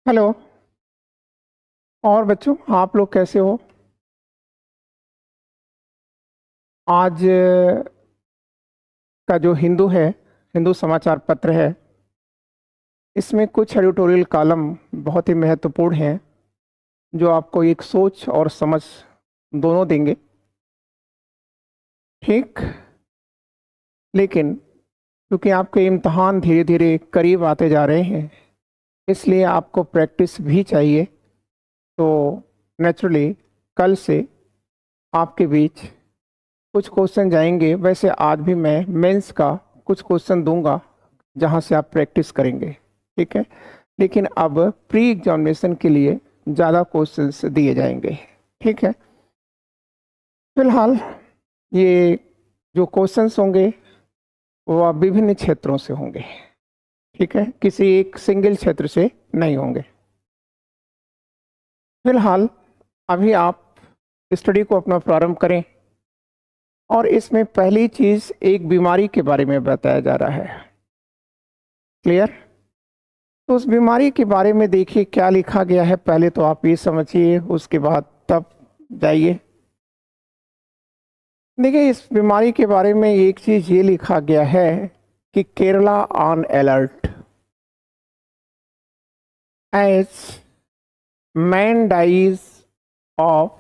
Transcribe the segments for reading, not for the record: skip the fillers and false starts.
Hello. और बच्चों, आप लोग कैसे हो? आज का जो हिंदू समाचार पत्र है, इसमें कुछ एडिटोरियल कॉलम बहुत ही महत्वपूर्ण हैं, जो आपको एक सोच और समझ दोनों देंगे। ठीक। लेकिन क्योंकि आपके इम्तहान धीरे धीरे करीब आते जा रहे हैं, इसलिए आपको प्रैक्टिस भी चाहिए। तो नेचुरली कल से आपके बीच कुछ क्वेश्चन जाएंगे। वैसे आज भी मैं मेंस का कुछ क्वेश्चन दूंगा, जहां से आप प्रैक्टिस करेंगे। ठीक है। लेकिन अब प्री एग्जामिनेशन के लिए ज़्यादा क्वेश्चंस दिए जाएंगे। ठीक है। फिलहाल ये जो क्वेश्चंस होंगे वह विभिन्न क्षेत्रों से होंगे। ठीक है, किसी एक सिंगल क्षेत्र से नहीं होंगे। फिलहाल अभी आप स्टडी को अपना प्रारंभ करें, और इसमें पहली चीज एक बीमारी के बारे में बताया जा रहा है। क्लियर? तो उस बीमारी के बारे में देखिए क्या लिखा गया है। पहले तो आप ये समझिए, उसके बाद तब जाइए। देखिए, इस बीमारी के बारे में एक चीज ये लिखा गया है कि Kerala on alert as man dies of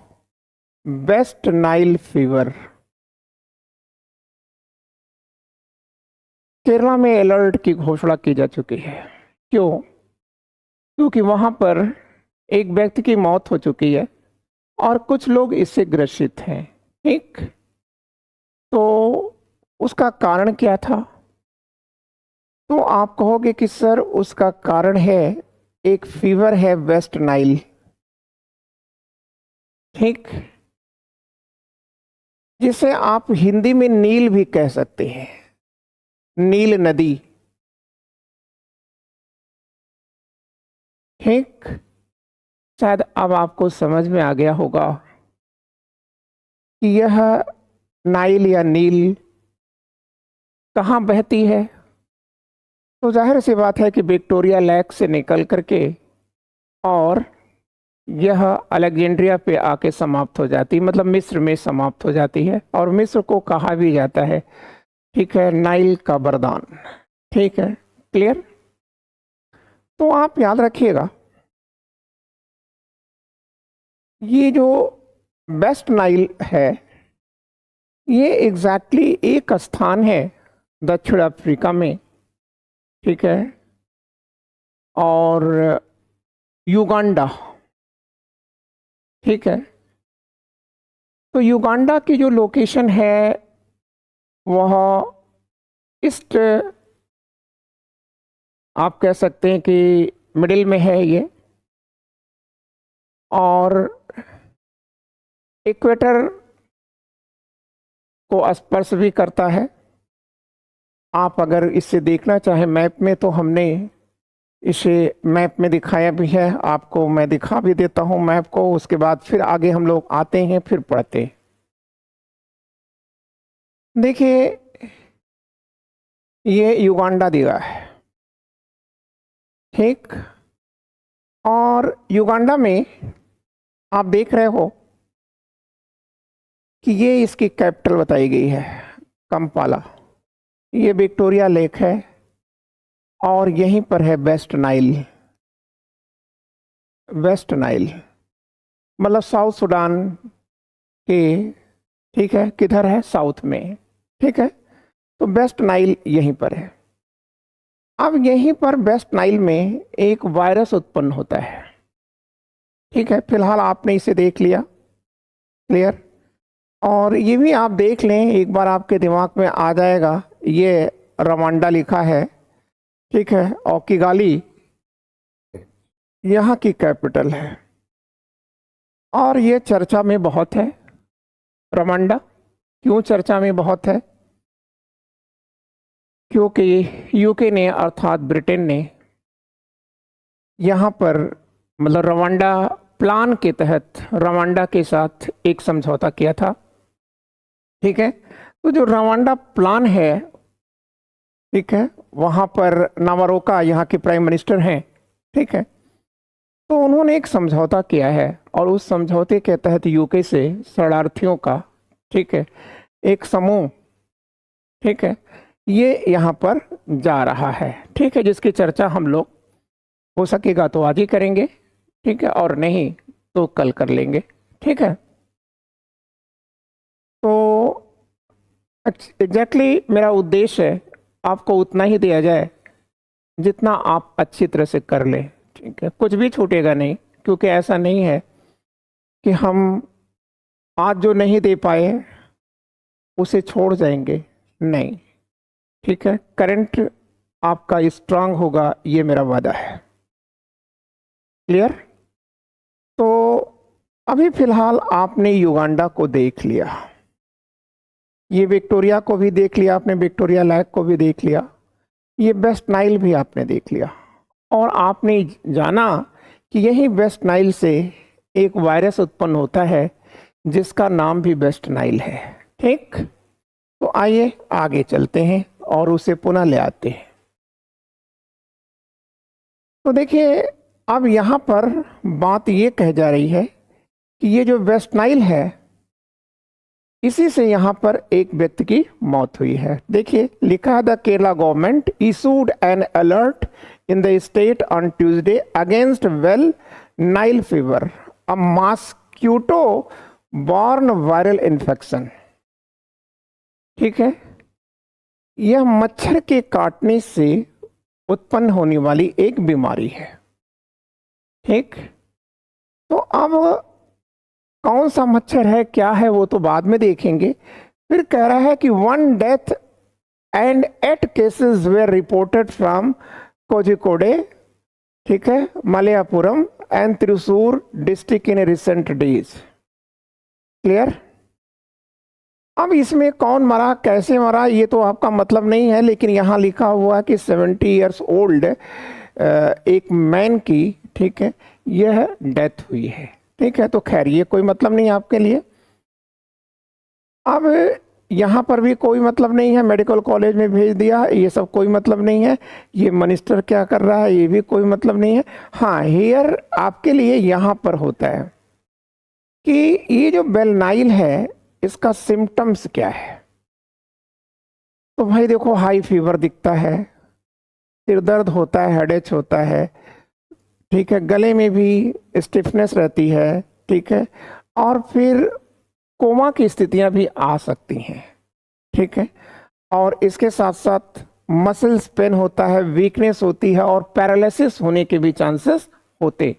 West Nile fever. Kerala में अलर्ट की घोषणा की जा चुकी है। क्यों? क्योंकि वहां पर एक व्यक्ति की मौत हो चुकी है और कुछ लोग इससे ग्रसित हैं। ठीक। तो उसका कारण क्या था? तो आप कहोगे कि सर उसका कारण है एक फीवर है, वेस्ट नाइल। ठीक। जिसे आप हिंदी में नील भी कह सकते हैं, नील नदी। ठीक। शायद अब आपको समझ में आ गया होगा कि यह नाइल या नील कहाँ बहती है। तो जाहिर सी बात है कि विक्टोरिया लेक से निकल करके और यह अलेक्जेंड्रिया पे आके समाप्त हो जाती, मतलब मिस्र में समाप्त हो जाती है। और मिस्र को कहा भी जाता है, ठीक है, नाइल का वरदान। ठीक है। क्लियर? तो आप याद रखिएगा, ये जो वेस्ट नाइल है, ये एग्जैक्टली एक स्थान है दक्षिण अफ्रीका में। ठीक है। और युगांडा। ठीक है। तो युगांडा की जो लोकेशन है वह ईस्ट, आप कह सकते हैं कि मिडिल में है ये, और इक्वेटर को स्पर्श भी करता है। आप अगर इसे देखना चाहें मैप में, तो हमने इसे मैप में दिखाया भी है। आपको मैं दिखा भी देता हूं मैप को, उसके बाद फिर आगे हम लोग आते हैं, फिर पढ़ते हैं। देखिए, ये युगांडा दिया है। ठीक। और युगांडा में आप देख रहे हो कि ये इसकी कैपिटल बताई गई है, कंपाला। ये विक्टोरिया लेक है, और यहीं पर है वेस्ट नाइल। वेस्ट नाइल मतलब साउथ सूडान के, ठीक है, किधर है? साउथ में। ठीक है। तो वेस्ट नाइल यहीं पर है। अब यहीं पर वेस्ट नाइल में एक वायरस उत्पन्न होता है। ठीक है। फिलहाल आपने इसे देख लिया। क्लियर? और ये भी आप देख लें, एक बार आपके दिमाग में आ जाएगा, ये रवांडा लिखा है। ठीक है। और किगाली यहाँ की कैपिटल है, और ये चर्चा में बहुत है रवांडा। क्यों चर्चा में बहुत है? क्योंकि यूके ने, अर्थात ब्रिटेन ने, यहाँ पर मतलब रवांडा प्लान के तहत रवांडा के साथ एक समझौता किया था। ठीक है। तो जो रवांडा प्लान है, ठीक है, वहाँ पर नावारोका यहाँ के प्राइम मिनिस्टर हैं। ठीक है। तो उन्होंने एक समझौता किया है और उस समझौते के तहत यूके से शरणार्थियों का, ठीक है, एक समूह, ठीक है, ये यहाँ पर जा रहा है, ठीक है, जिसकी चर्चा हम लोग हो सकेगा तो आज ही करेंगे, ठीक है, और नहीं तो कल कर लेंगे, ठीक है। तो एग्जैक्टली मेरा उद्देश्य है आपको उतना ही दिया जाए जितना आप अच्छी तरह से कर लें, ठीक है, कुछ भी छूटेगा नहीं, क्योंकि ऐसा नहीं है कि हम आज जो नहीं दे पाए उसे छोड़ जाएंगे, नहीं, ठीक है, करंट आपका स्ट्रांग होगा, ये मेरा वादा है। क्लियर? तो अभी फिलहाल आपने युगांडा को देख लिया, ये विक्टोरिया को भी देख लिया आपने, विक्टोरिया लेक को भी देख लिया, ये वेस्ट नाइल भी आपने देख लिया, और आपने जाना कि यही वेस्ट नाइल से एक वायरस उत्पन्न होता है जिसका नाम भी वेस्ट नाइल है, ठीक। तो आइए आगे चलते हैं और उसे पुनः ले आते हैं। तो देखिए, अब यहाँ पर बात ये कह जा रही है कि ये जो वेस्ट नाइल है, इसी से यहाँ पर एक व्यक्ति की मौत हुई है। देखिए लिखा है, the Kerala government issued N alert in the state on Tuesday against well Nile fever, a mosquito born viral infection, ठीक है, यह मच्छर के काटने से उत्पन्न होने वाली एक बीमारी है, ठीक। तो अब कौन सा मच्छर है, क्या है, वो तो बाद में देखेंगे। फिर कह रहा है कि 1 death and 8 cases were reported from Kozhikode, ठीक है, Malappuram and Thrissur district in recent days. Clear? अब इसमें कौन मरा, कैसे मरा, ये तो आपका मतलब नहीं है, लेकिन यहाँ लिखा हुआ कि 70 ईयर्स ओल्ड एक मैन की, ठीक है, यह डेथ हुई है, ठीक है। तो खैर ये कोई मतलब नहीं आपके लिए। अब यहाँ पर भी कोई मतलब नहीं है, मेडिकल कॉलेज में भेज दिया, ये सब कोई मतलब नहीं है। ये मिनिस्टर क्या कर रहा है, ये भी कोई मतलब नहीं है। हाँ, हेयर आपके लिए यहाँ पर होता है कि ये जो बेल नाइल है, इसका सिम्टम्स क्या है। तो भाई देखो, हाई फीवर दिखता है, सिर दर्द होता है, हेडेच होता है, ठीक है, गले में भी स्टिफनेस रहती है, ठीक है, और फिर कोमा की स्थितियां भी आ सकती हैं, ठीक है, और इसके साथ साथ मसल्स पेन होता है, वीकनेस होती है, और पैरालिसिस होने के भी चांसेस होते।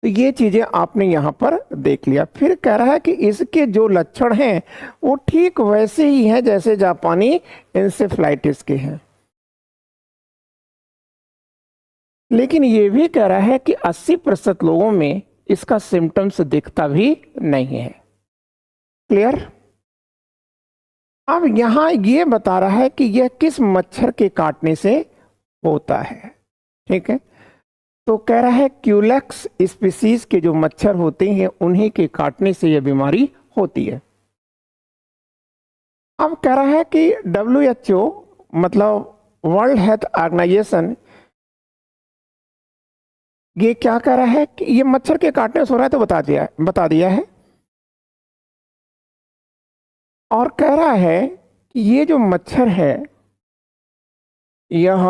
तो ये चीजें आपने यहाँ पर देख लिया। फिर कह रहा है कि इसके जो लक्षण हैं वो ठीक वैसे ही हैं जैसे जापानी इंसेफ्लाइटिस के हैं, लेकिन ये भी कह रहा है कि 80% लोगों में इसका सिम्टम्स दिखता भी नहीं है। क्लियर? अब यहां ये बता रहा है कि यह किस मच्छर के काटने से होता है, ठीक है। तो कह रहा है क्यूलेक्स स्पीसीज के जो मच्छर होते हैं उन्हीं के काटने से यह बीमारी होती है। अब कह रहा है कि WHO मतलब वर्ल्ड हेल्थ ऑर्गेनाइजेशन ये क्या कह रहा है कि ये मच्छर के काटने से हो रहा है, तो बता दिया है। और कह रहा है कि ये जो मच्छर है यह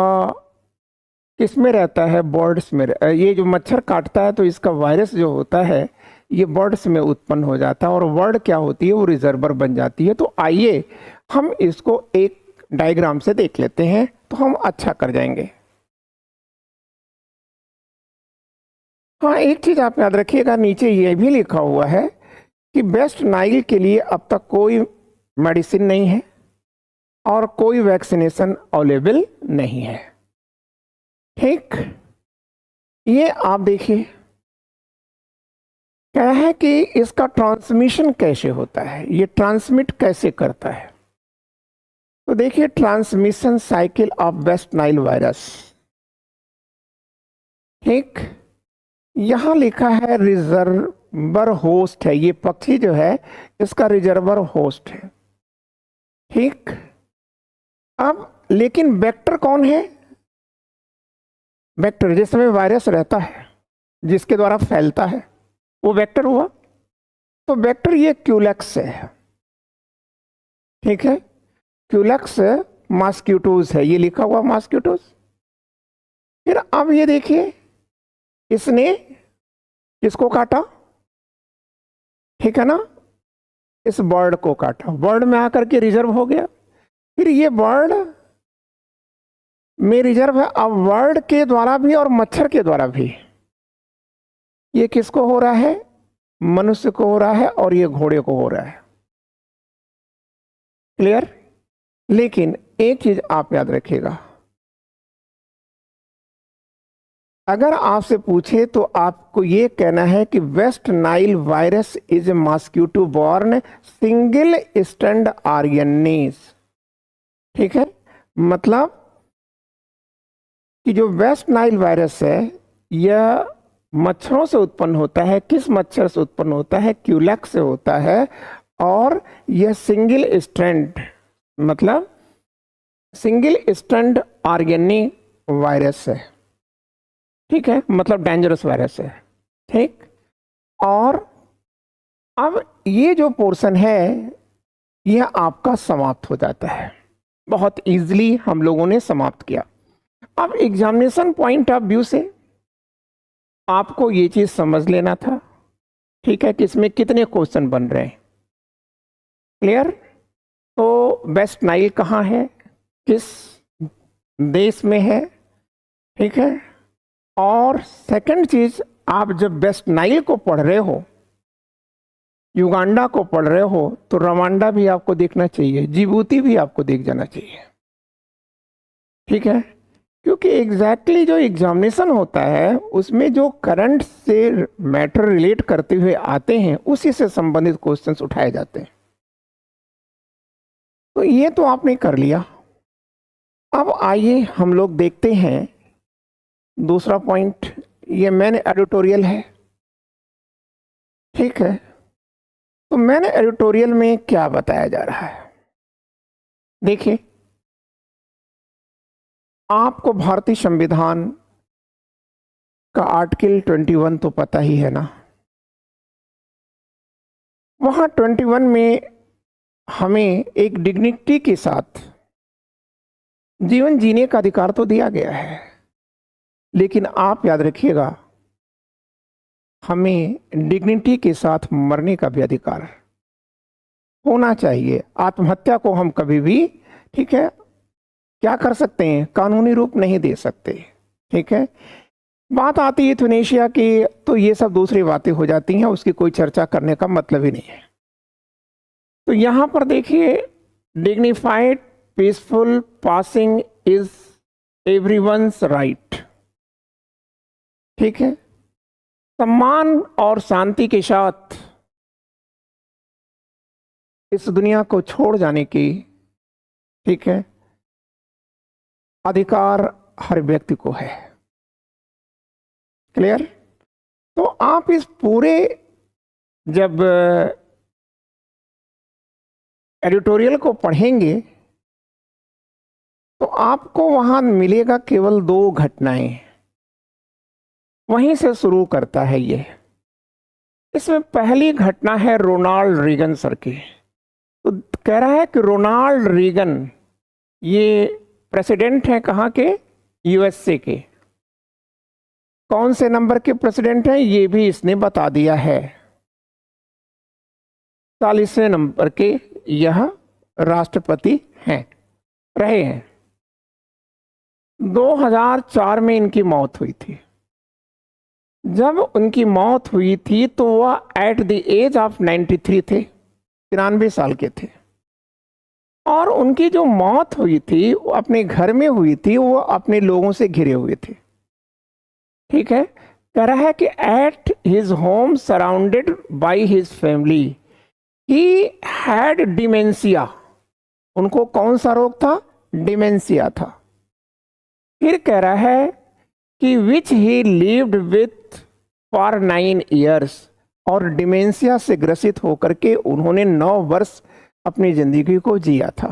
किस में रहता है, बर्ड्स में। ये जो मच्छर काटता है तो इसका वायरस जो होता है ये बर्ड्स में उत्पन्न हो जाता है, और बर्ड क्या होती है, वो रिजर्वर बन जाती है। तो आइए हम इसको एक डायग्राम से देख लेते हैं तो हम अच्छा कर जाएंगे। हाँ, एक चीज आप याद रखिएगा, नीचे ये भी लिखा हुआ है कि वेस्ट नाइल के लिए अब तक कोई मेडिसिन नहीं है और कोई वैक्सीनेशन अवेलेबल नहीं है, ठीक। ये आप देखिए, क्या है कि इसका ट्रांसमिशन कैसे होता है, ये ट्रांसमिट कैसे करता है। तो देखिए, transmission cycle of West Nile virus, ठीक। यहां लिखा है रिजर्वर होस्ट है, ये पक्षी जो है इसका रिजर्वर होस्ट है, ठीक। अब लेकिन वेक्टर कौन है, वेक्टर जिसमें वायरस रहता है, जिसके द्वारा फैलता है, वो वेक्टर हुआ। तो वेक्टर ये क्यूलेक्स है, ठीक है। क्यूलेक्स मॉस्किटोज है, ये लिखा हुआ मॉस्किटोज। फिर अब ये देखिए, इसने किसको काटा, ठीक है ना, इस बर्ड को काटा, बर्ड में आकर के रिजर्व हो गया। फिर ये बर्ड में रिजर्व है, अब बर्ड के द्वारा भी और मच्छर के द्वारा भी ये किसको हो रहा है, मनुष्य को हो रहा है, और ये घोड़े को हो रहा है। क्लियर। लेकिन एक चीज आप याद रखिएगा, अगर आपसे पूछे तो आपको ये कहना है कि West Nile virus is a mosquito borne single strand RNA, ठीक है। मतलब कि जो वेस्ट नाइल वायरस है यह मच्छरों से उत्पन्न होता है। किस मच्छर से उत्पन्न होता है, क्यूलेक्स से होता है, और यह सिंगल स्ट्रैंड मतलब सिंगल स्ट्रैंड आरएनए वायरस है, ठीक है, मतलब डेंजरस वायरस है, ठीक। और अब ये जो पोर्शन है यह आपका समाप्त हो जाता है, बहुत इजीली हम लोगों ने समाप्त किया। अब एग्जामिनेशन पॉइंट ऑफ व्यू से आपको ये चीज समझ लेना था, ठीक है, कि इसमें कितने क्वेश्चन बन रहे हैं। क्लियर। तो वेस्ट नाइल कहाँ है, किस देश में है, ठीक है। और सेकंड चीज, आप जब वेस्ट नाइल को पढ़ रहे हो, युगांडा को पढ़ रहे हो, तो रवांडा भी आपको देखना चाहिए, जिबूती भी आपको देख जाना चाहिए, ठीक है। क्योंकि एग्जैक्टली जो एग्जामिनेशन होता है उसमें जो करंट से मैटर रिलेट करते हुए आते हैं उसी से संबंधित क्वेश्चंस उठाए जाते हैं। तो ये तो आपने कर लिया। अब आइए हम लोग देखते हैं दूसरा पॉइंट, ये मेन एडिटोरियल है, ठीक है। तो मेन एडिटोरियल में क्या बताया जा रहा है, देखिए, आपको भारतीय संविधान का आर्टिकल 21 तो पता ही है ना। वहां 21 में हमें एक डिग्निटी के साथ जीवन जीने का अधिकार तो दिया गया है, लेकिन आप याद रखिएगा हमें डिग्निटी के साथ मरने का भी अधिकार होना चाहिए। आत्महत्या को हम कभी भी, ठीक है, क्या कर सकते हैं, कानूनी रूप नहीं दे सकते, ठीक है। बात आती है यूथनेशिया की, तो ये सब दूसरी बातें हो जाती हैं, उसकी कोई चर्चा करने का मतलब ही नहीं है। तो यहां पर देखिए, dignified peaceful passing is everyone's right, ठीक है। सम्मान और शांति के साथ इस दुनिया को छोड़ जाने की, ठीक है, अधिकार हर व्यक्ति को है। क्लियर। तो आप इस पूरे जब एडिटोरियल को पढ़ेंगे तो आपको वहां मिलेगा केवल 2 घटनाएं, वहीं से शुरू करता है ये। इसमें पहली घटना है रोनाल्ड रीगन सर की। तो कह रहा है कि रोनाल्ड रीगन ये प्रेसिडेंट हैं कहाँ के, यूएसए के। कौन से नंबर के प्रेसिडेंट हैं ये भी इसने बता दिया है, 40वें नंबर के यह राष्ट्रपति हैं, रहे हैं। 2004 में इनकी मौत हुई थी। जब उनकी मौत हुई थी तो वह एट द एज ऑफ 93 थे, 93 साल के थे। और उनकी जो मौत हुई थी वो अपने घर में हुई थी, वो अपने लोगों से घिरे हुए थे, ठीक है। कह रहा है कि at his home surrounded by his family he had dementia. उनको कौन सा रोग था, डिमेंशिया था। फिर कह रहा है कि which he lived with for 9 years, और डिमेंशिया से ग्रसित होकर के उन्होंने 9 वर्ष अपनी जिंदगी को जिया था।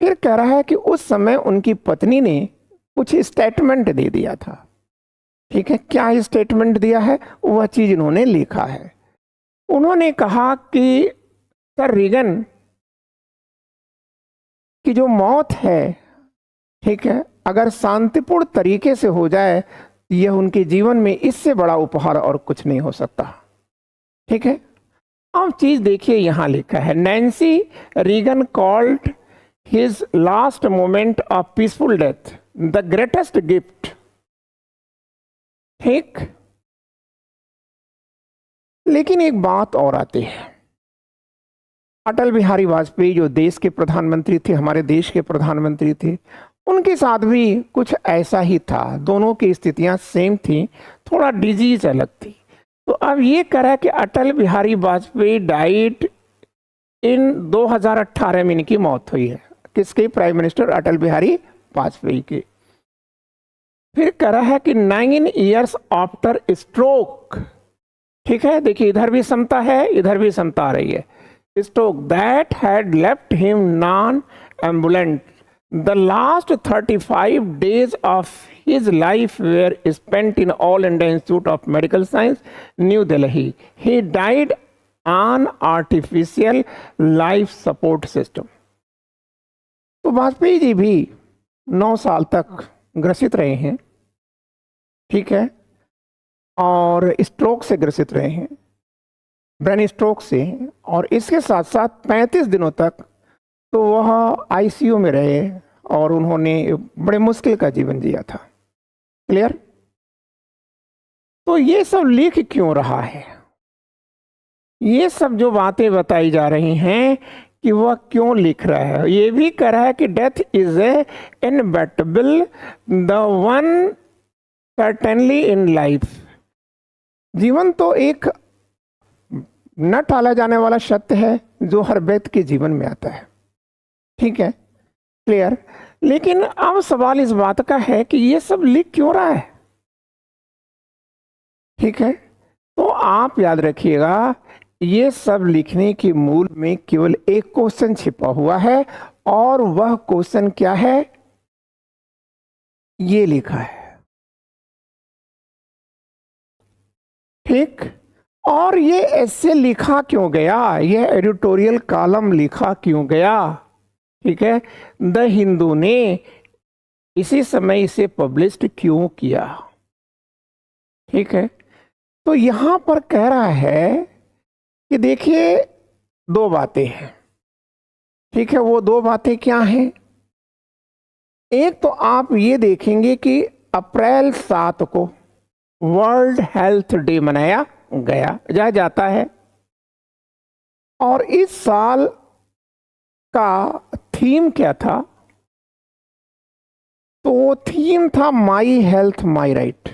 फिर कह रहा है कि उस समय उनकी पत्नी ने कुछ स्टेटमेंट दे दिया था। ठीक है, क्या स्टेटमेंट दिया है, वह चीज इन्होंने लिखा है। उन्होंने कहा कि सर रीगन की जो मौत है, ठीक है, अगर शांतिपूर्ण तरीके से हो जाए, यह उनके जीवन में इससे बड़ा उपहार और कुछ नहीं हो सकता। ठीक है, अब चीज देखिए, यहां लिखा है Nancy Reagan called his last moment of peaceful death the greatest gift. ठीक, लेकिन एक बात और आती है, अटल बिहारी वाजपेयी जो देश के प्रधानमंत्री थे, हमारे देश के प्रधानमंत्री थे, उनके साथ भी कुछ ऐसा ही था। दोनों की स्थितियां सेम थी, थोड़ा डिजीज अलग थी। तो अब ये करा कि अटल बिहारी वाजपेयी डाइड इन 2018 में इनकी मौत हुई है। किसके? प्राइम मिनिस्टर अटल बिहारी वाजपेयी के। फिर करा है कि 9 years आफ्टर स्ट्रोक। ठीक है, देखिए इधर भी समता है, इधर भी समता आ रही है। Stroke that had left him non ambulant the last 35 days of his life were spent in All India Institute of Medical Science, New Delhi. He died on artificial life support system. तो वाजपेयी जी भी 9 साल तक ग्रसित रहे हैं। ठीक है, और स्ट्रोक से ग्रसित रहे हैं, ब्रेन स्ट्रोक से, और इसके साथ साथ 35 दिनों तक तो वह आईसीयू में रहे और उन्होंने बड़े मुश्किल का जीवन जिया था। क्लियर? तो ये सब लिख क्यों रहा है? ये सब जो बातें बताई जा रही हैं कि वह क्यों लिख रहा है, ये भी कह रहा है कि death is a inevitable the one certainly in life. जीवन तो एक न टाला जाने वाला सत्य है जो हर व्यक्ति के जीवन में आता है। ठीक है, क्लियर? लेकिन अब सवाल इस बात का है कि ये सब लिख क्यों रहा है? ठीक है, तो आप याद रखिएगा, ये सब लिखने के मूल में केवल एक क्वेश्चन छिपा हुआ है, और वह क्वेश्चन क्या है? ये लिखा है। ठीक, और ये ऐसे लिखा क्यों गया, ये एडिटोरियल कॉलम लिखा क्यों गया? ठीक है, द हिंदू ने इसी समय इसे पब्लिश्ड क्यों किया? ठीक है, तो यहां पर कह रहा है कि देखिए 2 बातें हैं। ठीक है, वो 2 बातें क्या हैं? एक तो आप ये देखेंगे कि अप्रैल 7 को वर्ल्ड हेल्थ डे मनाया गया जाता है, और इस साल का थीम क्या था? तो थीम था माई हेल्थ माई राइट।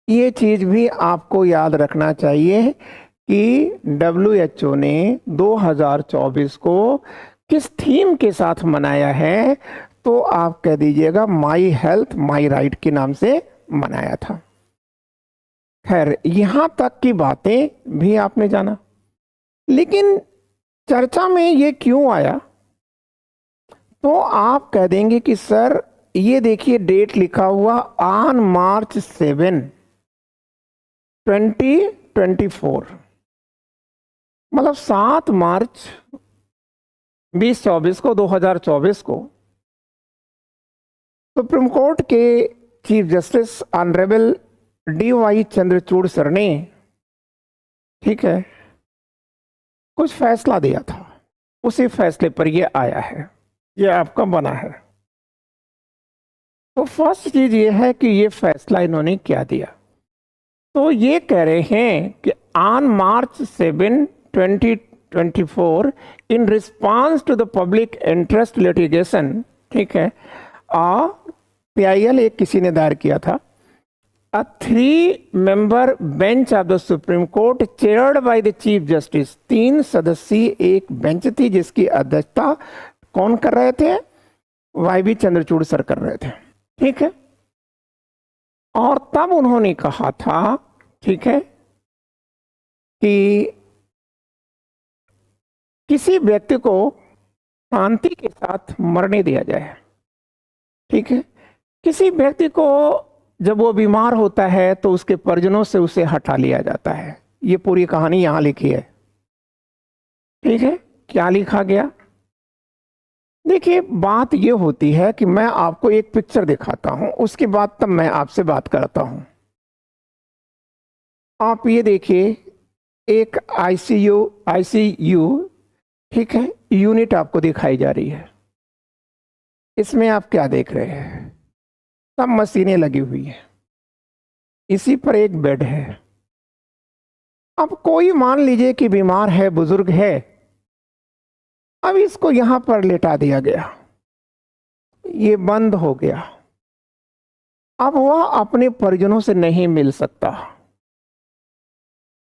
ये चीज भी आपको याद रखना चाहिए कि WHO ने 2024 को किस थीम के साथ मनाया है। तो आप कह दीजिएगा माई हेल्थ माई राइट के नाम से मनाया था। खैर, यहां तक की बातें भी आपने जाना, लेकिन चर्चा में ये क्यों आया? तो आप कह देंगे कि सर ये देखिए डेट लिखा हुआ ऑन March 7, 2024, मतलब 7 मार्च 2024 को 2024 को सुप्रीम कोर्ट के chief justice honourable DY Chandrachud sir ने, ठीक है, कुछ फैसला दिया था। उसी फैसले पर ये आया है, ये आपका बना है। तो फर्स्ट चीज ये है कि ये फैसला इन्होंने क्या दिया। तो ये कह रहे हैं कि on March 7, 2024 in response to the public interest litigation, ठीक है, PIL एक किसी ने दायर किया था, a 3-member bench of the supreme court chaired by the chief justice, 3 सदस्यीय एक बेंच थी जिसकी अध्यक्षता कौन कर रहे थे? YB चंद्रचूड़ सर कर रहे थे। ठीक है, और तब उन्होंने कहा था, ठीक है, कि किसी व्यक्ति को शांति के साथ मरने दिया जाए। ठीक है, किसी व्यक्ति को जब वो बीमार होता है तो उसके परिजनों से उसे हटा लिया जाता है। ये पूरी कहानी यहां लिखी है। ठीक है, क्या लिखा गया? देखिए, बात ये होती है कि मैं आपको एक पिक्चर दिखाता हूं, उसके बाद तब मैं आपसे बात करता हूं। आप ये देखिए, एक आईसीयू ठीक है यूनिट आपको दिखाई जा रही है। इसमें आप क्या देख रहे हैं? सब मशीनें लगी हुई हैं, इसी पर एक बेड है। अब कोई मान लीजिए कि बीमार है, बुजुर्ग है, अब इसको यहां पर लेटा दिया गया, ये बंद हो गया। अब वह अपने परिजनों से नहीं मिल सकता।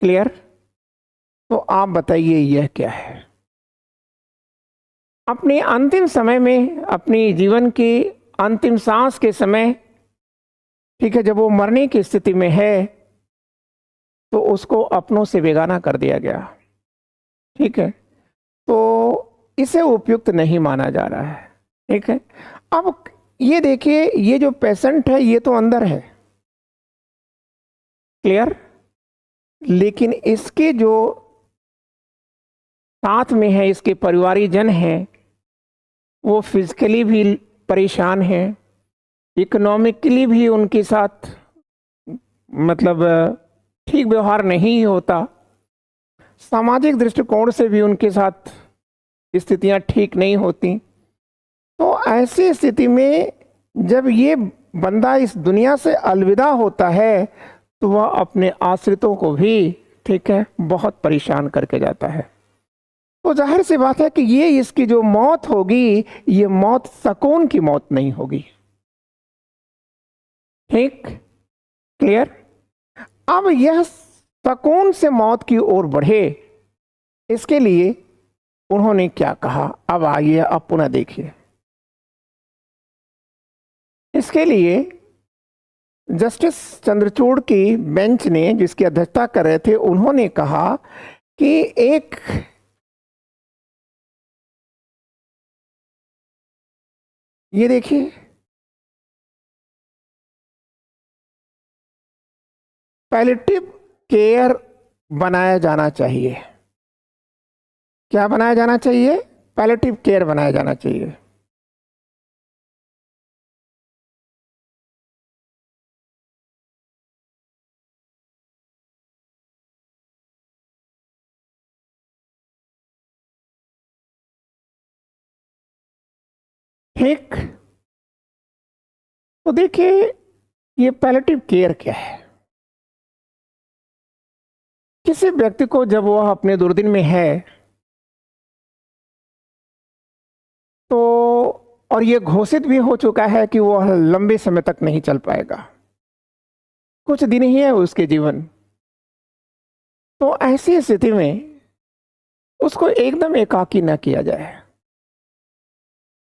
क्लियर? तो आप बताइए यह क्या है? अपने अंतिम समय में, अपनी जीवन की अंतिम सांस के समय, ठीक है, जब वो मरने की स्थिति में है तो उसको अपनों से बेगाना कर दिया गया। ठीक है, तो इसे उपयुक्त नहीं माना जा रहा है। ठीक है, अब ये देखिए, ये जो पेशेंट है ये तो अंदर है, क्लियर, लेकिन इसके जो साथ में है, इसके परिवारीजन हैं, वो फिजिकली भी परेशान हैं, इकोनॉमिकली भी उनके साथ मतलब ठीक व्यवहार नहीं होता, सामाजिक दृष्टिकोण से भी उनके साथ स्थितियां ठीक नहीं होती। तो ऐसी स्थिति में जब ये बंदा इस दुनिया से अलविदा होता है तो वह अपने आश्रितों को भी, ठीक है, बहुत परेशान करके जाता है। तो जाहिर सी बात है कि ये इसकी जो मौत होगी, ये मौत सुकून की मौत नहीं होगी। ठीक, क्लियर? अब यह सुकून से मौत की ओर बढ़े, इसके लिए उन्होंने क्या कहा? अब आइए, अब पुनः देखिए। इसके लिए जस्टिस चंद्रचूड़ की बेंच ने, जिसकी अध्यक्षता कर रहे थे, उन्होंने कहा कि एक ये देखिए, पैलिएटिव केयर बनाया जाना चाहिए। क्या बनाया जाना चाहिए? पैलिएटिव केयर बनाया जाना चाहिए। ठीक, तो देखिए, ये पैलिएटिव केयर क्या है? किसी व्यक्ति को जब वह अपने दुर्दिन में है तो, और ये घोषित भी हो चुका है कि वह लंबे समय तक नहीं चल पाएगा, कुछ दिन ही है उसके जीवन, तो ऐसी स्थिति में उसको एकदम एकाकी न किया जाए,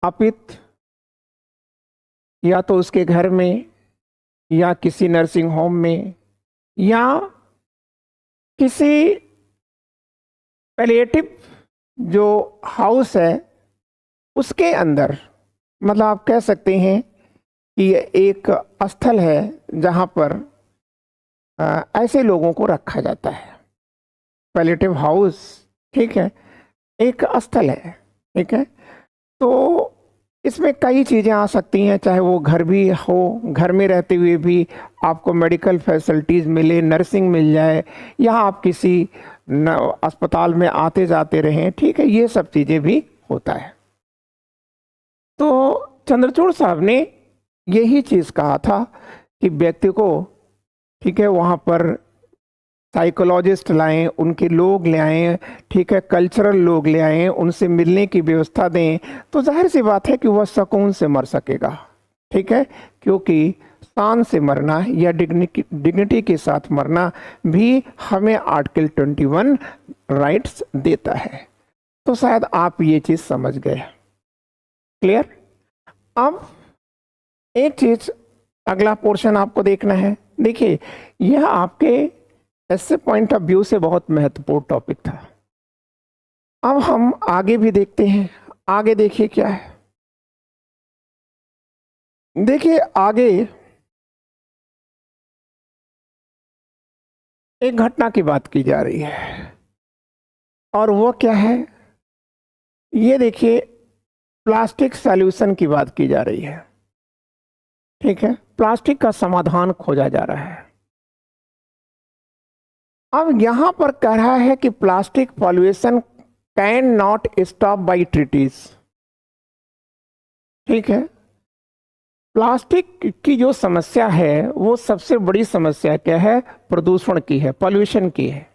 अपित या तो उसके घर में या किसी नर्सिंग होम में या किसी पैलिएटिव जो हाउस है उसके अंदर, मतलब आप कह सकते हैं कि ये एक स्थल है जहां पर ऐसे लोगों को रखा जाता है। पैलिएटिव हाउस, ठीक है, एक स्थल है। ठीक है, तो इसमें कई चीज़ें आ सकती हैं, चाहे वो घर भी हो, घर में रहते हुए भी आपको मेडिकल फैसिलिटीज़ मिले, नर्सिंग मिल जाए, या आप किसी अस्पताल में आते जाते रहें। ठीक है, ये सब चीज़ें भी होता है। तो चंद्रचूड़ साहब ने यही चीज़ कहा था कि व्यक्ति को, ठीक है, वहाँ पर साइकोलॉजिस्ट लाएं, उनके लोग ले आएं, ठीक है, कल्चरल लोग ले आएं, उनसे मिलने की व्यवस्था दें, तो जाहिर सी बात है कि वह सुकून से मर सकेगा। ठीक है, क्योंकि शान से मरना या डिग्निटी के साथ मरना भी हमें आर्टिकल 21 राइट्स देता है। तो शायद आप ये चीज़ समझ गए। क्लियर? अब एक चीज़, अगला पोर्शन आपको देखना है। देखिए, यह आपके ऐसे पॉइंट ऑफ व्यू से बहुत महत्वपूर्ण टॉपिक था। अब हम आगे भी देखते हैं। आगे देखिए क्या है। देखिए आगे एक घटना की बात की जा रही है और वो क्या है, ये देखिए प्लास्टिक सॉल्यूशन की बात की जा रही है। ठीक है, प्लास्टिक का समाधान खोजा जा रहा है। अब यहां पर कह रहा है कि plastic pollution can not stop by treaties. ठीक है, प्लास्टिक की जो समस्या है वो सबसे बड़ी समस्या क्या है, प्रदूषण की है, पॉल्यूशन की है।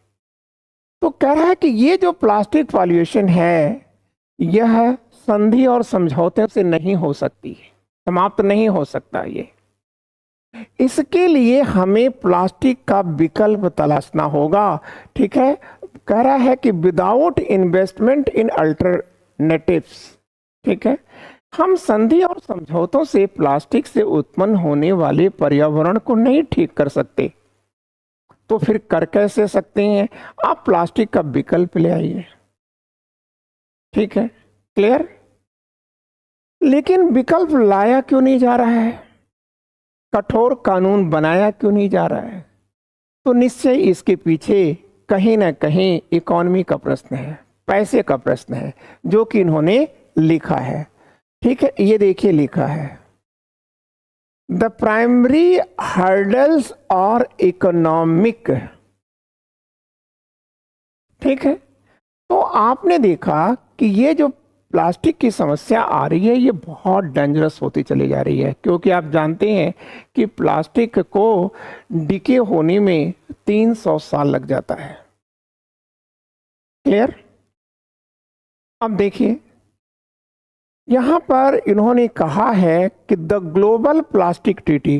तो कह रहा है कि ये जो प्लास्टिक पॉल्यूशन है यह संधि और समझौते से नहीं हो सकती, समाप्त नहीं हो सकता। ये इसके लिए हमें प्लास्टिक का विकल्प तलाशना होगा। ठीक है, कह रहा है कि विदाउट इन्वेस्टमेंट इन अल्टरनेटिव्स, ठीक है, हम संधि और समझौतों से प्लास्टिक से उत्पन्न होने वाले पर्यावरण को नहीं ठीक कर सकते। तो फिर कर कैसे सकते हैं, आप प्लास्टिक का विकल्प ले आइए। ठीक है, क्लियर। लेकिन विकल्प लाया क्यों नहीं जा रहा है, कठोर कानून बनाया क्यों नहीं जा रहा है? तो निश्चय इसके पीछे कहीं ना कहीं इकोनॉमी का प्रश्न है, पैसे का प्रश्न है, जो कि इन्होंने लिखा है। ठीक है, ये देखिए लिखा है, द प्राइमरी हर्डल्स और इकोनॉमिक। ठीक है, तो आपने देखा कि ये जो प्लास्टिक की समस्या आ रही है ये बहुत डेंजरस होती चली जा रही है, क्योंकि आप जानते हैं कि प्लास्टिक को डिके होने में 300 साल लग जाता है। क्लियर। अब देखिए यहां पर इन्होंने कहा है कि the global plastic treaty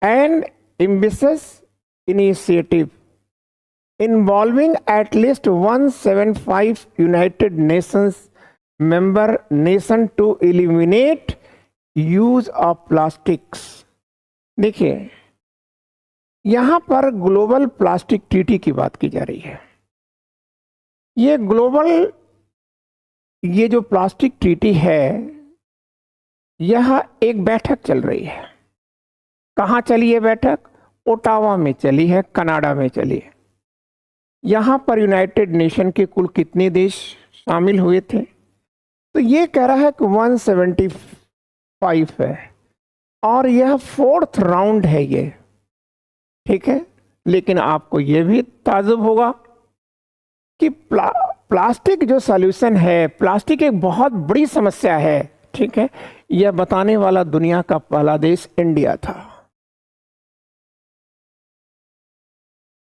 and ambitious initiative involving at least 175 United Nations member nation to eliminate use of plastics। देखिए यहां पर ग्लोबल प्लास्टिक ट्रीटी की बात की जा रही है। ये ग्लोबल, ये जो प्लास्टिक ट्रीटी है यह एक बैठक चल रही है। कहां चली है बैठक, ओटावा में चली है, कनाडा में चली है। यहां पर यूनाइटेड नेशन के कुल कितने देश शामिल हुए थे, तो ये कह रहा है कि 175 है और यह 4th राउंड है ये। ठीक है, लेकिन आपको ये भी ताजुब होगा कि प्लास्टिक जो सॉल्यूशन है, प्लास्टिक एक बहुत बड़ी समस्या है। ठीक है, यह बताने वाला दुनिया का पहला देश इंडिया था।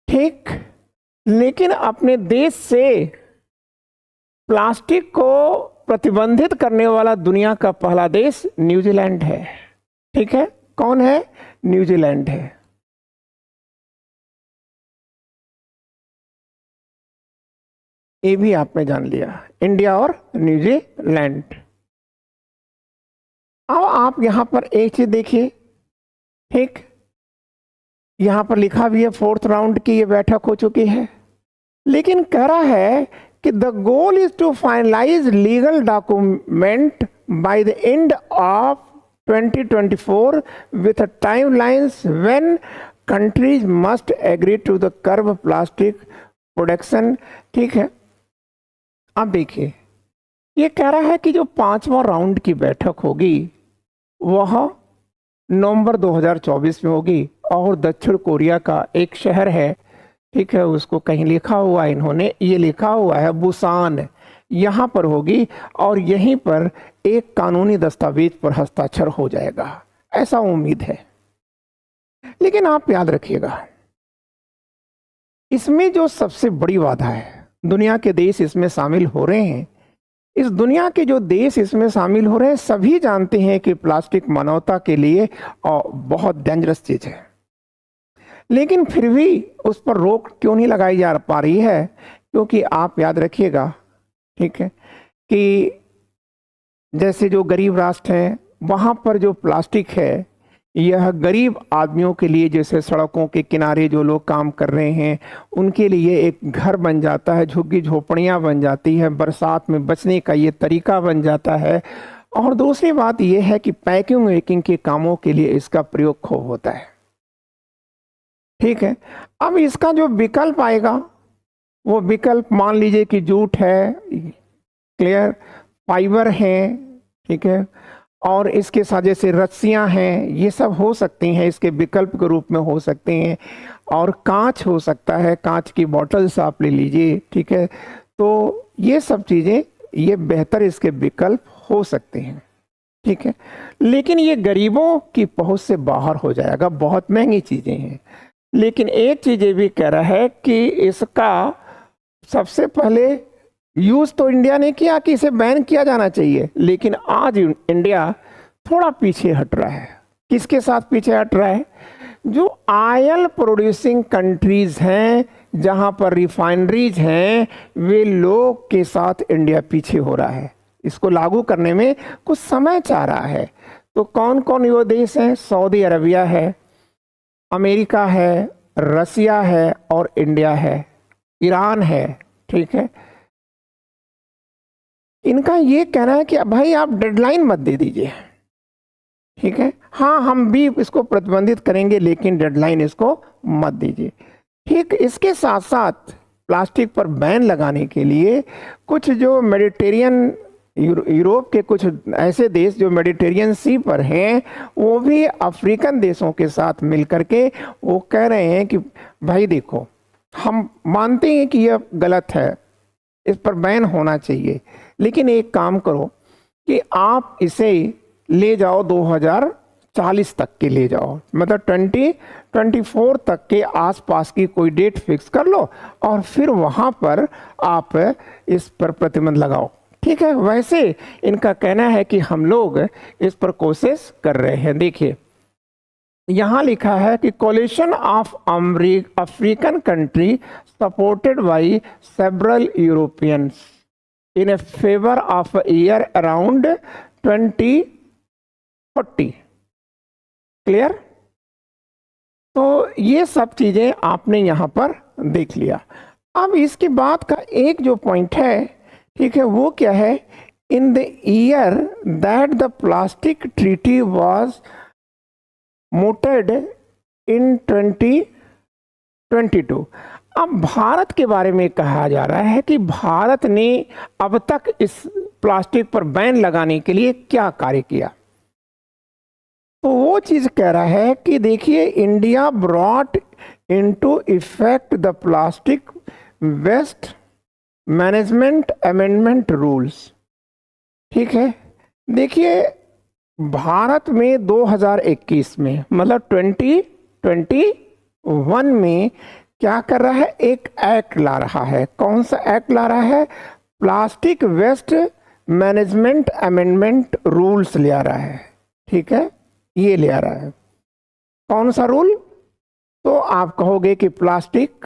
ठीक, लेकिन अपने देश से प्लास्टिक को प्रतिबंधित करने वाला दुनिया का पहला देश न्यूजीलैंड है। ठीक है, कौन है, न्यूजीलैंड है। ये भी आपने जान लिया, इंडिया और न्यूजीलैंड। अब आप यहां पर एक चीज देखिए, ठीक, यहां पर लिखा भी है 4th राउंड की ये बैठक हो चुकी है, लेकिन कह रहा है कि the goal is to finalize legal document by the end of 2024 with a timelines when countries must agree to the curb plastic production। ठीक है, अब देखिए ये कह रहा है कि जो 5वां राउंड की बैठक होगी वह नवंबर 2024 में होगी और दक्षिण कोरिया का एक शहर है, ठीक है, उसको कहीं लिखा हुआ है, इन्होंने ये लिखा हुआ है बुसान, यहाँ पर होगी और यहीं पर एक कानूनी दस्तावेज पर हस्ताक्षर हो जाएगा, ऐसा उम्मीद है। लेकिन आप याद रखिएगा इसमें जो सबसे बड़ी बाधा है, दुनिया के देश इसमें शामिल हो रहे हैं, इस दुनिया के जो देश इसमें शामिल हो रहे हैं सभी जानते हैं कि प्लास्टिक मानवता के लिए बहुत डेंजरस चीज है, लेकिन फिर भी उस पर रोक क्यों नहीं लगाई जा पा रही है, क्योंकि आप याद रखिएगा, ठीक है, कि जैसे जो गरीब राष्ट्र हैं वहाँ पर जो प्लास्टिक है यह गरीब आदमियों के लिए, जैसे सड़कों के किनारे जो लोग काम कर रहे हैं उनके लिए एक घर बन जाता है, झुग्गी झोपड़ियाँ बन जाती है, बरसात में बचने का ये तरीका बन जाता है और दूसरी बात यह है कि पैकिंग वेकिंग के कामों के लिए इसका प्रयोग खूब होता है। ठीक है, अब इसका जो विकल्प आएगा वो विकल्प मान लीजिए कि जूट है, क्लियर, फाइबर है, ठीक है, और इसके साथ जैसे रस्सियां हैं, ये सब हो सकती हैं, इसके विकल्प के रूप में हो सकते हैं। और कांच हो सकता है, कांच की बॉटल्स आप ले लीजिए, ठीक है। तो ये सब चीज़ें ये बेहतर इसके विकल्प हो सकते हैं, ठीक है। लेकिन ये गरीबों की पहुंच से बाहर हो जाएगा, बहुत महंगी चीज़ें हैं। लेकिन एक चीज़ ये भी कह रहा है कि इसका सबसे पहले यूज तो इंडिया ने किया कि इसे बैन किया जाना चाहिए, लेकिन आज इंडिया थोड़ा पीछे हट रहा है। किसके साथ पीछे हट रहा है? जो ऑयल प्रोड्यूसिंग कंट्रीज हैं, जहां पर रिफाइनरीज हैं, वे लोग के साथ इंडिया पीछे हो रहा है। इसको लागू करने में कुछ समय चाह रहा है। तो कौन कौन ये देश हैं? सऊदी अरबिया है, अमेरिका है, रसिया है और इंडिया है, ईरान है, ठीक है। इनका ये कहना है कि भाई आप डेडलाइन मत दे दीजिए, ठीक है, हाँ हम भी इसको प्रतिबंधित करेंगे लेकिन डेडलाइन इसको मत दीजिए। ठीक, इसके साथ साथ प्लास्टिक पर बैन लगाने के लिए कुछ जो मेडिटेरियन यूरोप के कुछ ऐसे देश जो मेडिटेरियन सी पर हैं, वो भी अफ्रीकन देशों के साथ मिलकर के वो कह रहे हैं कि भाई देखो, हम मानते हैं कि यह गलत है, इस पर बैन होना चाहिए, लेकिन एक काम करो कि आप इसे ले जाओ 2040 तक के ले जाओ, मतलब 2024 तक के आसपास की कोई डेट फिक्स कर लो और फिर वहाँ पर आप इस पर प्रतिबंध लगाओ, ठीक है। वैसे इनका कहना है कि हम लोग इस पर कोशिश कर रहे हैं। देखिए यहाँ लिखा है कि collision of African country supported by several Europeans in A favour of year around 2040, clear. तो ये सब चीजें आपने यहाँ पर देख लिया। अब इसके बाद का एक जो पॉइंट है, ठीक है, वो क्या है? In the year that the plastic treaty was mooted in 2022। अब भारत के बारे में कहा जा रहा है कि भारत ने अब तक इस प्लास्टिक पर बैन लगाने के लिए क्या कार्य किया। तो वो चीज कह रहा है कि देखिए, India brought into effect the plastic waste management amendment rules, ठीक है। देखिए भारत में 2021 में मतलब 2021 में क्या कर रहा है? एक एक्ट ला रहा है। कौन सा एक्ट ला रहा है? Plastic waste management amendment rules ले आ रहा है, ठीक है, ये ले आ रहा है। कौन सा रूल? तो आप कहोगे कि प्लास्टिक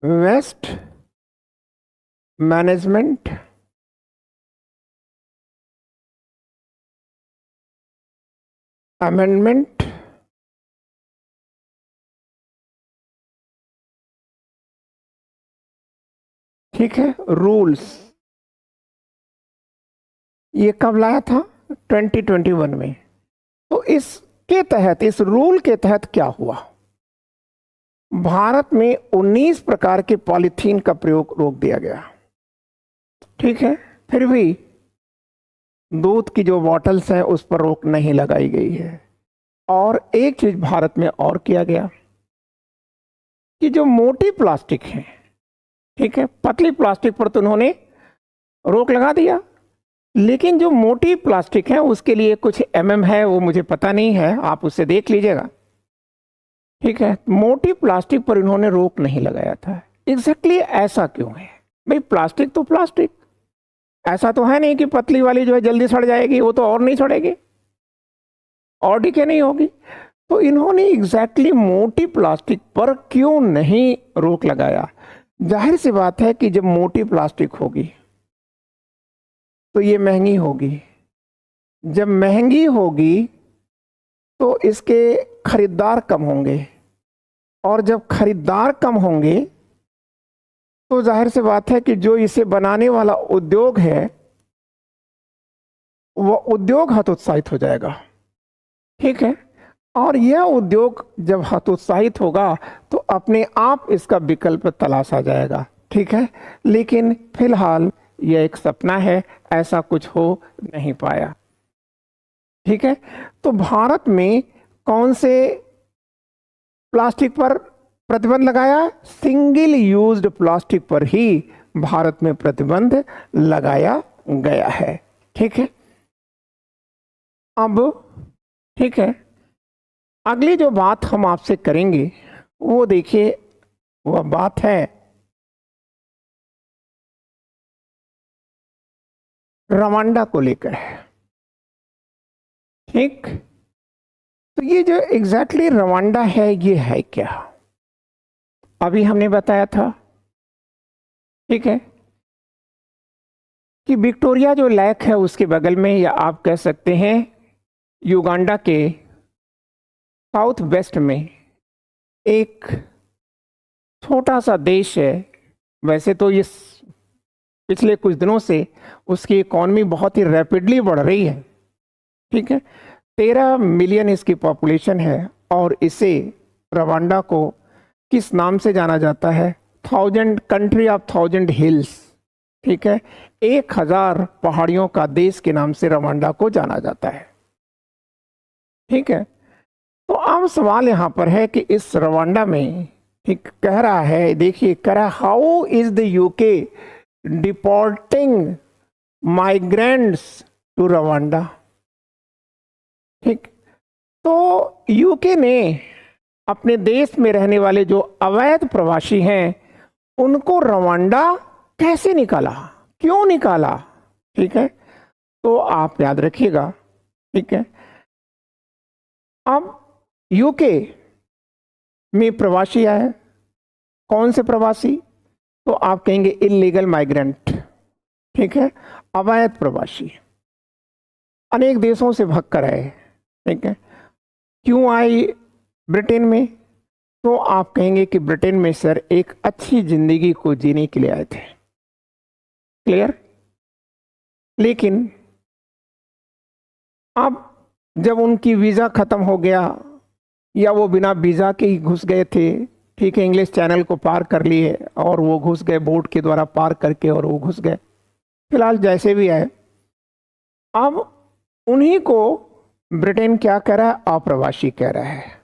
वेस्ट मैनेजमेंट अमेंडमेंट ठीक है, रूल्स। ये कब लाया था? 2021 में। तो इसके तहत, इस रूल के तहत क्या हुआ? भारत में 19 प्रकार के पॉलीथीन का प्रयोग रोक दिया गया, ठीक है। फिर भी दूध की जो बॉटल्स हैं उस पर रोक नहीं लगाई गई है। और एक चीज भारत में और किया गया कि जो मोटी प्लास्टिक है, ठीक है, पतली प्लास्टिक पर तो उन्होंने रोक लगा दिया, लेकिन जो मोटी प्लास्टिक है उसके लिए कुछ है, वो मुझे पता नहीं है, आप उससे देख लीजिएगा, ठीक है। मोटी प्लास्टिक पर इन्होंने रोक नहीं लगाया था। एग्जैक्टली ऐसा क्यों है भाई? प्लास्टिक तो प्लास्टिक, ऐसा तो है नहीं कि पतली वाली जो है जल्दी सड़ जाएगी, वो तो और नहीं सड़ेगी और डिके नहीं होगी। तो इन्होंने एग्जैक्टली मोटी प्लास्टिक पर क्यों नहीं रोक लगाया? जाहिर सी बात है कि जब मोटी प्लास्टिक होगी तो ये महंगी होगी, जब महंगी होगी तो इसके खरीदार कम होंगे, और जब खरीदार कम होंगे तो जाहिर सी बात है कि जो इसे बनाने वाला उद्योग है वह उद्योग हतोत्साहित हो जाएगा। ठीक है, और यह उद्योग जब हतोत्साहित होगा तो अपने आप इसका विकल्प तलाशा जाएगा। ठीक है, लेकिन फिलहाल यह एक सपना है, ऐसा कुछ हो नहीं पाया। ठीक है, तो भारत में कौन से प्लास्टिक पर प्रतिबंध लगाया? सिंगल यूज्ड प्लास्टिक पर ही भारत में प्रतिबंध लगाया गया है। ठीक है, अब ठीक है, अगली जो बात हम आपसे करेंगे वो देखिए, वह बात है रवांडा को लेकर है। ठीक, तो ये जो एग्जैक्टली रवांडा है ये है क्या? अभी हमने बताया था, ठीक है, कि विक्टोरिया जो लेक है उसके बगल में, या आप कह सकते हैं युगांडा के साउथ वेस्ट में एक छोटा सा देश है। वैसे तो ये पिछले कुछ दिनों से उसकी इकॉनमी बहुत ही रैपिडली बढ़ रही है। ठीक है, 13 मिलियन इसकी पॉपुलेशन है, और इसे रवांडा को किस नाम से जाना जाता है? Country of 1000 hills. ठीक है, 1000 पहाड़ियों का देश के नाम से रवांडा को जाना जाता है। ठीक है, तो अब सवाल यहाँ पर है कि इस रवांडा में, ठीक कह रहा है, देखिए कह रहा है, how is the UK deporting migrants to Rwanda. ठीक, तो यूके ने अपने देश में रहने वाले जो अवैध प्रवासी हैं उनको रवांडा कैसे निकाला, क्यों निकाला? ठीक है, तो आप याद रखिएगा। ठीक है, अब यूके में प्रवासी आए, कौन से प्रवासी? तो आप कहेंगे इलीगल माइग्रेंट। ठीक है, अवैध प्रवासी अनेक देशों से भाग कर आए। ठीक है, क्यों आए ब्रिटेन में? तो आप कहेंगे कि ब्रिटेन में सर एक अच्छी जिंदगी को जीने के लिए आए थे। क्लियर? लेकिन अब जब उनकी वीज़ा ख़त्म हो गया, या वो बिना वीज़ा के ही घुस गए थे, ठीक है, इंग्लिश चैनल को पार कर लिए और वो घुस गए, बोट के द्वारा पार करके, और वो घुस गए। फिलहाल जैसे भी आए, अब उन्हीं को ब्रिटेन क्या कह रहा है? अप्रवासी कह रहा है।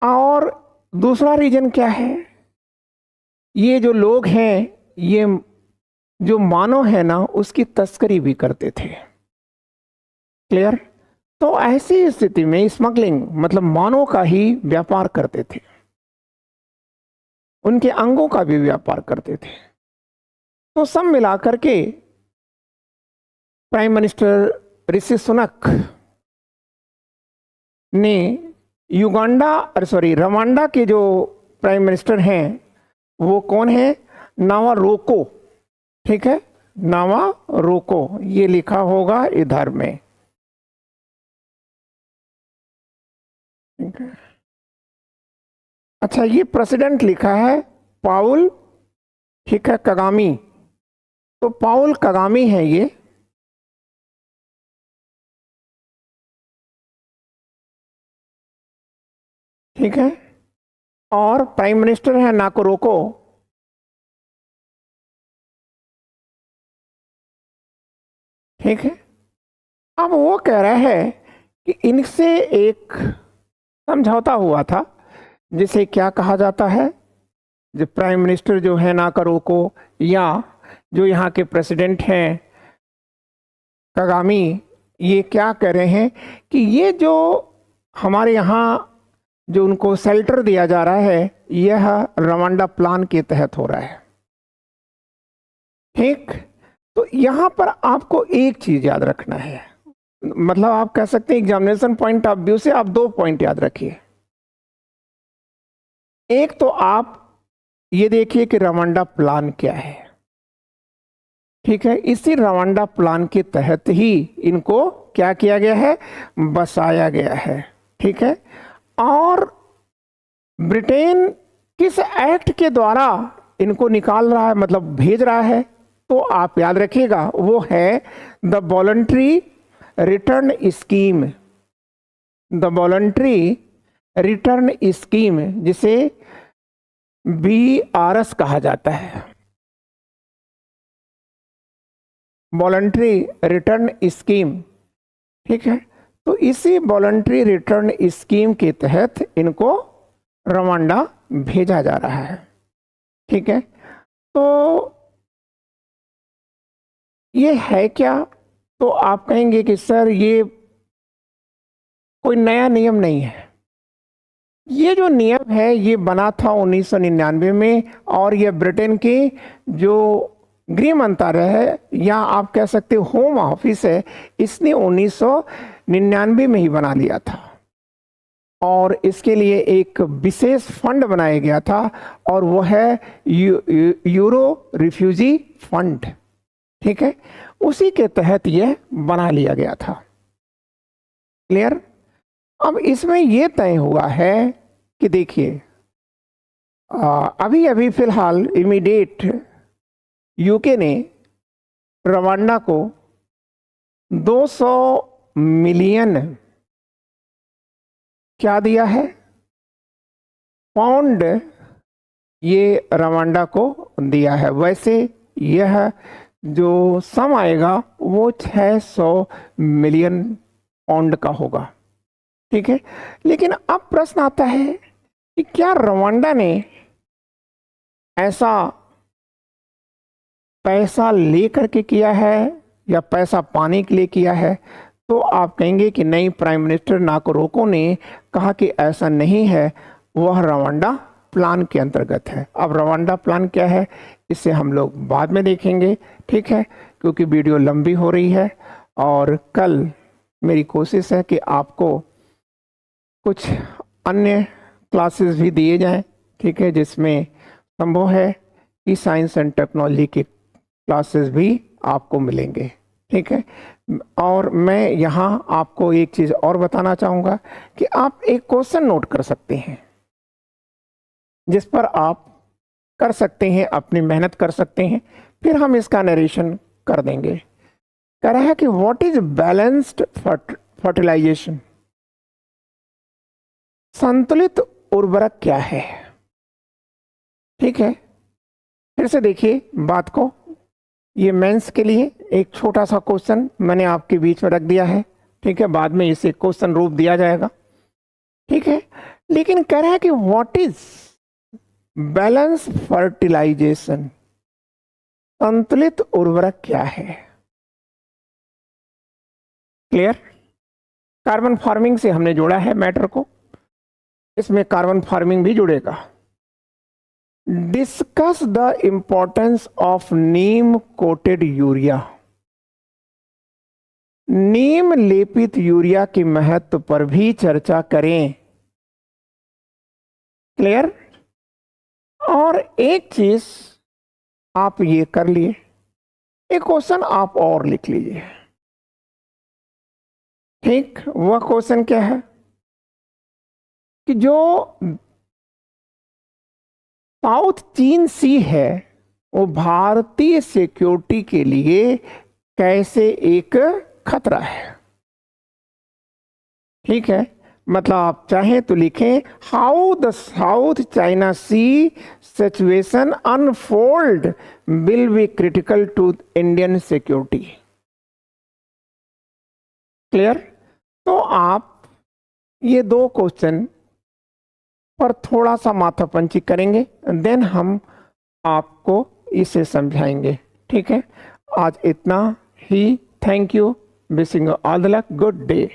और दूसरा रीजन क्या है? ये जो लोग हैं, ये जो मानव है ना, उसकी तस्करी भी करते थे। क्लियर? तो ऐसी स्थिति में स्मगलिंग मतलब मानव का ही व्यापार करते थे, उनके अंगों का भी व्यापार करते थे। तो सब मिलाकर के प्राइम मिनिस्टर ऋषि सुनक ने रवांडा के जो प्राइम मिनिस्टर हैं वो कौन है? नावारोको। ठीक है, नावारोको, ये लिखा होगा इधर में। ठीक है, अच्छा, ये प्रेसिडेंट लिखा है पाउल, ठीक है, कगामी। तो पाउल कगामी है ये। ठीक है, और प्राइम मिनिस्टर है नाकोरोको। ठीक है, अब वो कह रहा है कि इनसे एक समझौता हुआ था, जिसे क्या कहा जाता है? जो प्राइम मिनिस्टर जो है नाकोरोको, या जो यहाँ के प्रेसिडेंट हैं कगामी, ये क्या कह रहे हैं कि ये जो हमारे यहाँ जो उनको शेल्टर दिया जा रहा है, यह रवांडा प्लान के तहत हो रहा है। ठीक, तो यहां पर आपको एक चीज याद रखना है, मतलब आप कह सकते हैं एग्जामिनेशन पॉइंट ऑफ व्यू से आप 2 पॉइंट याद रखिए। एक तो आप ये देखिए कि रवांडा प्लान क्या है। ठीक है, इसी रवांडा प्लान के तहत ही इनको क्या किया गया है? बसाया गया है। ठीक है, और ब्रिटेन किस एक्ट के द्वारा इनको निकाल रहा है, मतलब भेज रहा है, तो आप याद रखिएगा वो है the voluntary return scheme, the voluntary return scheme, जिसे BRS कहा जाता है, वॉलंटरी रिटर्न स्कीम। ठीक है, तो इसी वॉलंटरी रिटर्न स्कीम के तहत इनको रवांडा भेजा जा रहा है। ठीक है, तो ये है क्या? तो आप कहेंगे कि सर ये कोई नया नियम नहीं है। ये जो नियम है ये बना था 1999 में, और ये ब्रिटेन की जो गृह मंत्रालय है, या आप कह सकते हो होम ऑफिस है, इसने 1999 में ही बना लिया था, और इसके लिए एक विशेष फंड बनाया गया था, और वो है यूरो रिफ्यूजी फंड। ठीक है, उसी के तहत यह बना लिया गया था। क्लियर? अब इसमें यह तय हुआ है कि देखिए, अभी अभी फिलहाल इमीडिएट यूके ने रवांडा को 200 मिलियन क्या दिया है, पाउंड, ये रवांडा को दिया है। वैसे यह जो सम आएगा वो 600 मिलियन पाउंड का होगा। ठीक है, लेकिन अब प्रश्न आता है कि क्या रवांडा ने ऐसा पैसा लेकर के किया है या पैसा पाने के लिए किया है? तो आप कहेंगे कि नहीं, प्राइम मिनिस्टर नाकोरोको ने कहा कि ऐसा नहीं है, वह रवांडा प्लान के अंतर्गत है। अब रवांडा प्लान क्या है इसे हम लोग बाद में देखेंगे। ठीक है, क्योंकि वीडियो लंबी हो रही है, और कल मेरी कोशिश है कि आपको कुछ अन्य क्लासेस भी दिए जाएं। ठीक है, जिसमें संभव है कि साइंस एंड टेक्नोलॉजी के क्लासेस भी आपको मिलेंगे। ठीक है, और मैं यहाँ आपको एक चीज़ और बताना चाहूँगा कि आप एक क्वेश्चन नोट कर सकते हैं, जिस पर आप कर सकते हैं, अपनी मेहनत कर सकते हैं, फिर हम इसका नरेशन कर देंगे। कह रहा है कि व्हाट इज बैलेंस्ड फर्टिलाइजेशन, संतुलित उर्वरक क्या है? ठीक है, फिर से देखिए बात को, ये मेंस के लिए एक छोटा सा क्वेश्चन मैंने आपके बीच में रख दिया है। ठीक है, बाद में इसे क्वेश्चन रूप दिया जाएगा। ठीक है, लेकिन कह रहा है कि व्हाट इज बैलेंस फर्टिलाइजेशन, संतुलित उर्वरक क्या है? क्लियर? कार्बन फार्मिंग से हमने जोड़ा है मैटर को, इसमें कार्बन फार्मिंग भी जुड़ेगा। Discuss the importance of neem coated urea, नीम लेपित यूरिया के महत्व पर भी चर्चा करें। क्लियर? और एक चीज आप ये कर लिए, एक क्वेश्चन आप और लिख लीजिए। ठीक, वह क्वेश्चन क्या है कि जो साउथ चीन सी है वो भारतीय सिक्योरिटी के लिए कैसे एक खतरा है? ठीक है, मतलब आप चाहें तो लिखें, how the South China Sea situation unfold will be critical to Indian security. Clear? तो आप ये दो क्वेश्चन पर थोड़ा सा माथापंची करेंगे, देन हम आपको इसे समझाएंगे। ठीक है, आज इतना ही। Thank you, wishing all the luck, good day.